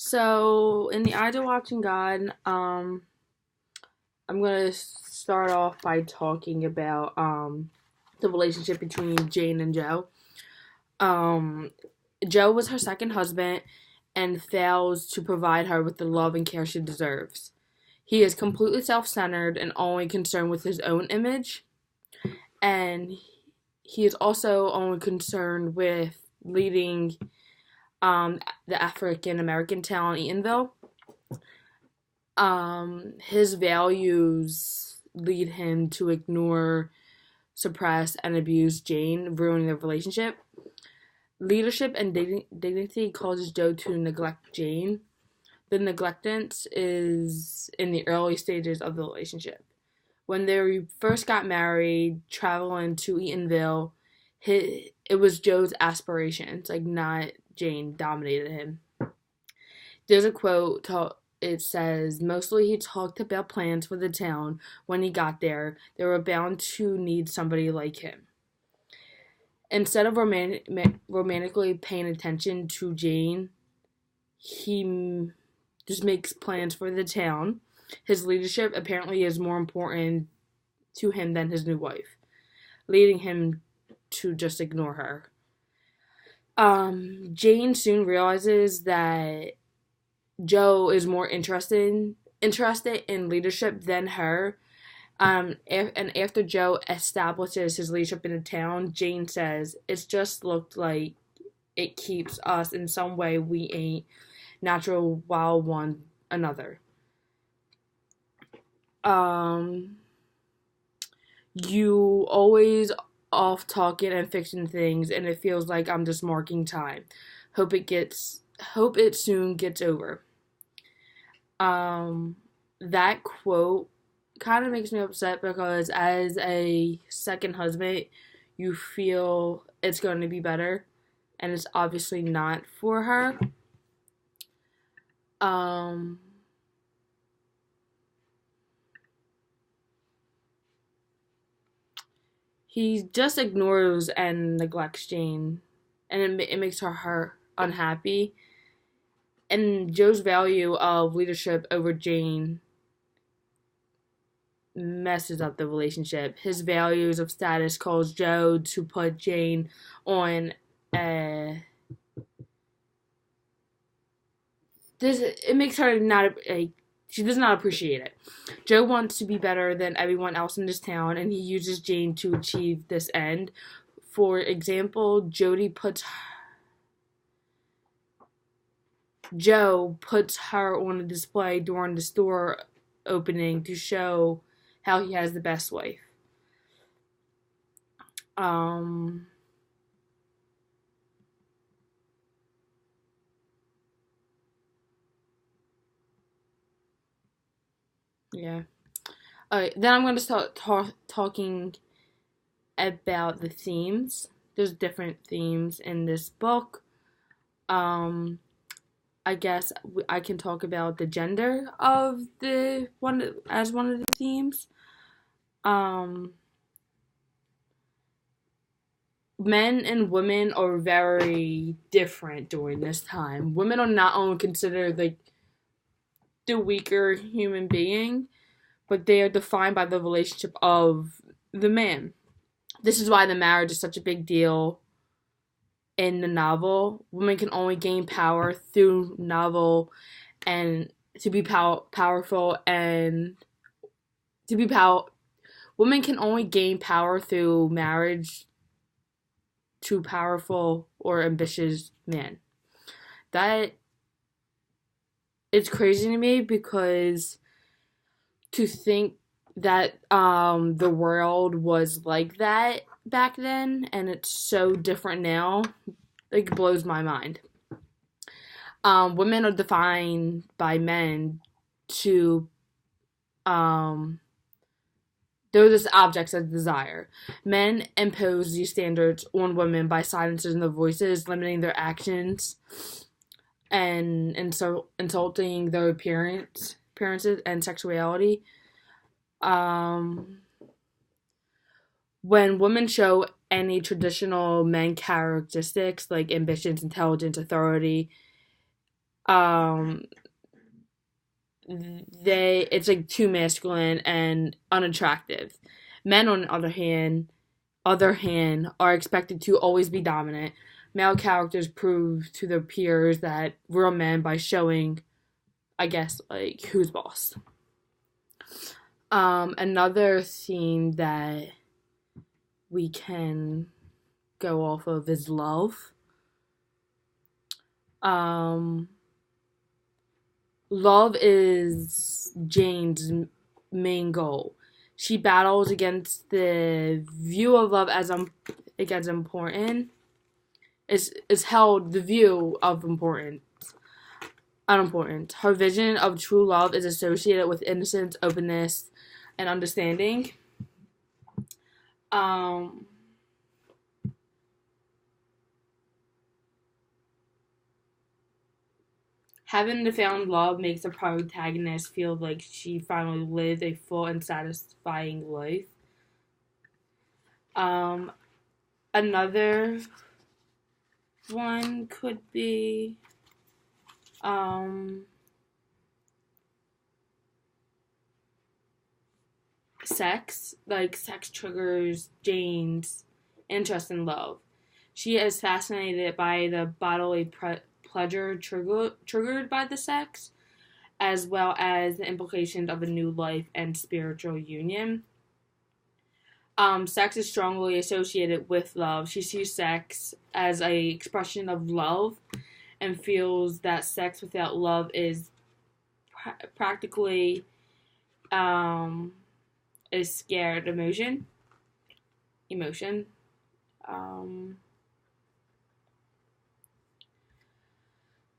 So, in the Eyes of Watching God, I'm gonna start off by talking about the relationship between Jane and Joe. Um, Joe was her second husband and fails to provide her with the love and care she deserves. He is completely self-centered and only concerned with his own image, and he is also only concerned with leading the African American town Eatonville. His values lead him to ignore, suppress, and abuse Jane, ruining their relationship. Leadership and dignity causes Joe to neglect Jane. The neglectance is in the early stages of the relationship. When they first got married, traveling to Eatonville, it was Joe's aspirations, like not Jane, dominated him. There's a quote. It says, mostly he talked about plans for the town. When he got there, they were bound to need somebody like him. Instead of romantically paying attention to Jane, he just makes plans for the town. His leadership apparently is more important to him than his new wife, leading him to just ignore her. Jane soon realizes that Joe is more interested in leadership than her. And after Joe establishes his leadership in the town, Jane says, "It's just looked like it keeps us in some way we ain't natural while one another." Um, you always off talking and fixing things, and it feels like I'm just marking time. Hope it soon gets over. Um, that quote kind of makes me upset because as a second husband, you feel it's going to be better, and it's obviously not for her. Um, he just ignores and neglects Jane, and it makes her unhappy. And Joe's value of leadership over Jane messes up the relationship. His values of status cause Joe to put Jane on a this it makes her not like she does not appreciate it. Joe wants to be better than everyone else in this town, and he uses Jane to achieve this end. For example, Joe puts her on a display during the store opening to show how he has the best wife. Um, yeah. Alright, then I'm going to start talking about the themes. There's different themes in this book. Um, I guess I can talk about the gender of the one as one of the themes. Um, Men and women are very different during this time. Women are not only considered like the weaker human being, but they are defined by the relationship of the man. This is why the marriage is such a big deal in the novel. Women can only gain power through novel and to be powerful and to be power. Women can only gain power through marriage to powerful or ambitious men. That it's crazy to me because to think that the world was like that back then and it's so different now, like blows my mind. Women are defined by men to they're just objects of desire. Men impose these standards on women by silencing their voices, limiting their actions, and insulting their appearances and sexuality. Um, when women show any traditional men characteristics like ambitions, intelligence, authority, um it's like too masculine and unattractive. Men, on the other hand, are expected to always be dominant. Male characters prove to their peers that real men by showing, I guess, like who's boss. Another theme that we can go off of is love. Um, Love is Jane's main goal. She battles against the view of love as important. Is held the view of unimportant. Her vision of true love is associated with innocence, openness, and understanding. Um, Having the found love makes the protagonist feel like she finally lived a full and satisfying life. Um, Another one could be um, sex. Like, sex triggers Jane's interest in love. She is fascinated by the bodily pleasure triggered by the sex, as well as the implications of a new life and spiritual union. Sex is strongly associated with love. She sees sex as a expression of love and feels that sex without love is practically a scared emotion. Um,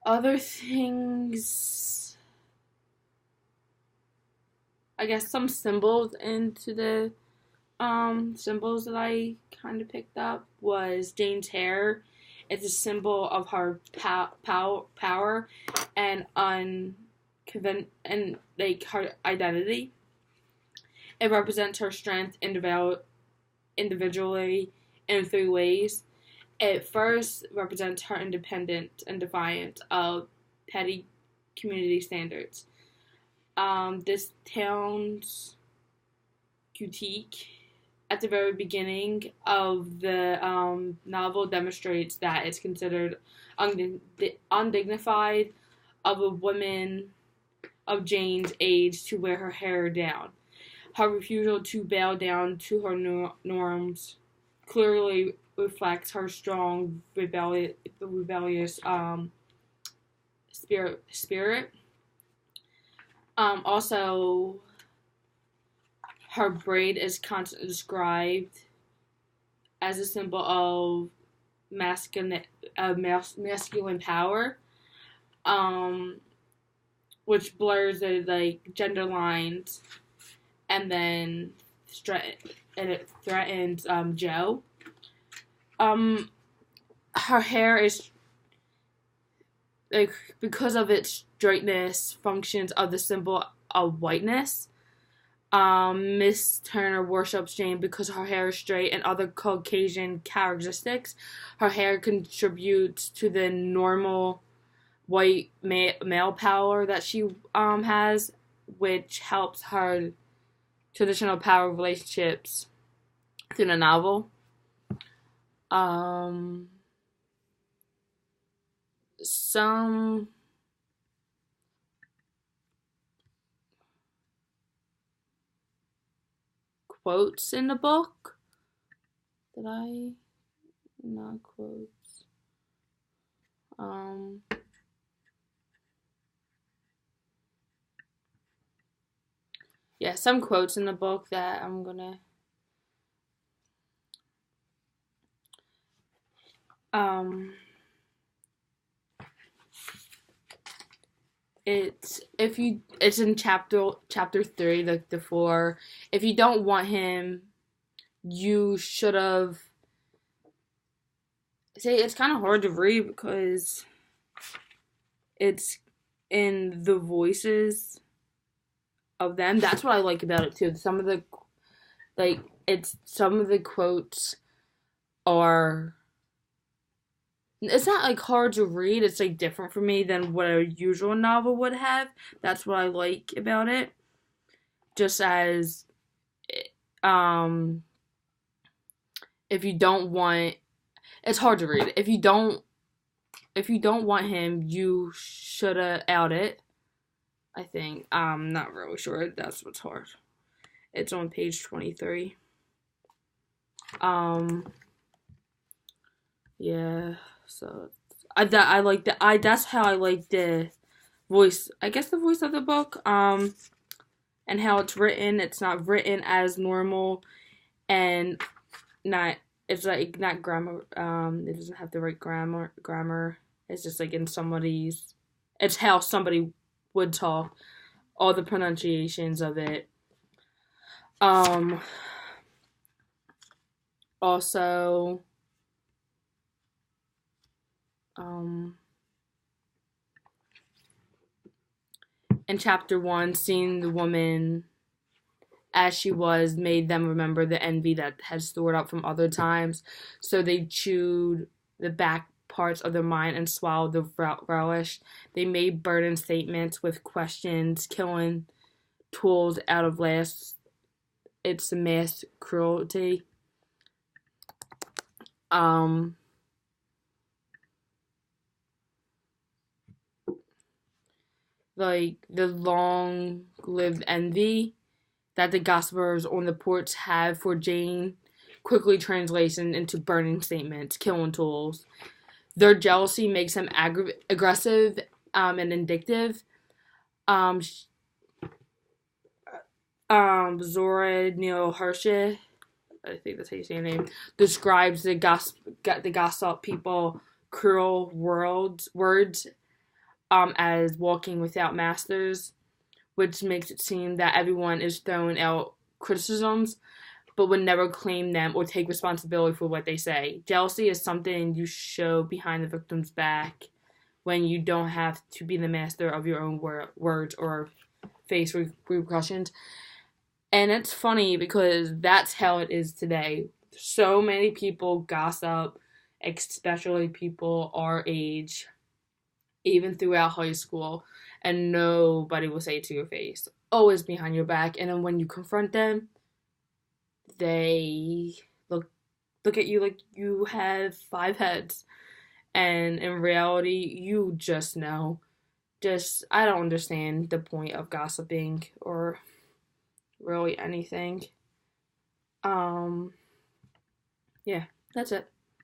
Other things, I guess some symbols into the symbols that I kind of picked up was Jane's hair. It's a symbol of her power and and like her identity. It represents her strength individually in three ways. It first represents her independence and defiance of petty community standards. This town's critique at the very beginning of the novel demonstrates that it's considered undignified of a woman of Jane's age to wear her hair down. Her refusal to bow down to her norms clearly reflects her strong rebellious spirit. Also, her braid is constantly described as a symbol of masculine power, which blurs the gender lines, and then it threatens Jo. Her hair is like, because of its straightness, functions of the symbol of whiteness. Miss Turner worships Jane because her hair is straight and other Caucasian characteristics. Her hair contributes to the normal white male power that she has, which helps her traditional power relationships through the novel. Some quotes in the book. Did I not quotes? Yeah, some quotes in the book that I'm gonna it's in chapter 3, the 4. If you don't want him, you should have. Say, it's kind of hard to read because it's in the voices of them. That's what I like about it too. Some of the quotes are it's not like hard to read. It's like different for me than what a usual novel would have. That's what I like about it. Just as um if you don't want it's hard to read. If you don't want him, you should have out it. I think. I'm not really sure. That's what's hard. It's on page 23. Um yeah, so I like the I that's how I like the voice. I guess the voice of the book. And how it's written. It's not written as normal, and not it's like not grammar. It doesn't have the right grammar. It's just like in somebody's. It's how somebody would talk. All the pronunciations of it. Um. Also. Um. In chapter one, seeing the woman as she was made them remember the envy that had stored up from other times. So they chewed the back parts of their mind and swallowed the relish. They made burdened statements with questions, killing tools out of last. It's a mass cruelty. Um, like the long-lived envy that the gossipers on the porch have for Jane quickly translates into burning statements, killing tools. Their jealousy makes them aggressive and vindictive. Um, Zora Neale Hurston, I think that's how you say her name, describes the gossip people cruel words as walking without masters, which makes it seem that everyone is throwing out criticisms but would never claim them or take responsibility for what they say. Jealousy is something you show behind the victim's back when you don't have to be the master of your own words or face repercussions. And it's funny because that's how it is today. So many people gossip, especially people our age, even throughout high school, and nobody will say it to your face. Always behind your back, and then when you confront them, they look at you like you have five heads, and in reality, you just know. Just I don't understand the point of gossiping or really anything. Um, yeah, that's it.